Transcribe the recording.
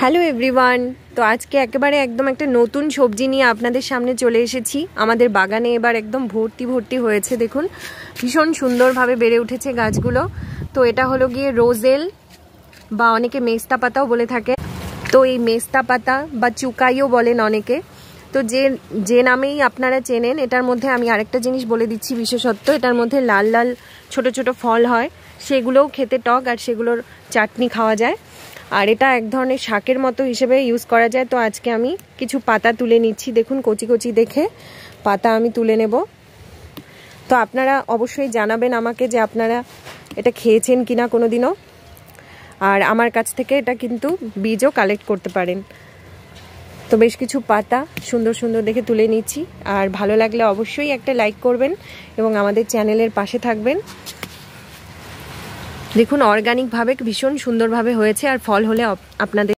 Hello everyone. তো আজকে একেবারে একদম একটা নতুন সবজি নিয়ে আপনাদের সামনে চলে এসেছি। আমাদের বাগানে এবার একদম ভর্তি ভর্তি হয়েছে, দেখুন ভীষণ সুন্দরভাবে বেড়ে উঠেছে গাছগুলো। তো এটা হলো গিয়ে রোজেল বা অনেকে মেস্তা পাতাও বলে থাকে। তো এই মেস্তা পাতা বা চুকাইও বলেন অনেকে। তো যে নামেই আপনারা চেনেন, এটার মধ্যে আমি আরেকটা জিনিস বলে দিচ্ছি বিশেষত্ব, এটার মধ্যে লাল লাল ছোট ছোট ফল হয়, সেগুলোও খেতে টক আর সেগুলোর চাটনি খাওয়া যায়। আর এটা এক ধরনের শাকের মতো হিসেবে ইউজ করা যায়। তো আজকে আমি কিছু পাতা তুলে নিচ্ছি, দেখুন কচি কচি দেখে পাতা আমি তুলে নেব। তো আপনারা অবশ্যই জানাবেন আমাকে যে আপনারা এটা খেয়েছেন কিনা কোনো দিনও, আর আমার কাছ থেকে এটা কিন্তু বীজও কালেক্ট করতে পারেন। তো বেশ কিছু পাতা সুন্দর সুন্দর দেখে তুলে নিচ্ছি, আর ভালো লাগলে অবশ্যই একটা লাইক করবেন এবং আমাদের চ্যানেলের পাশে থাকবেন। দেখুন অর্গানিকভাবে ভীষণ সুন্দরভাবে হয়েছে, আর ফল হলে আপনাদের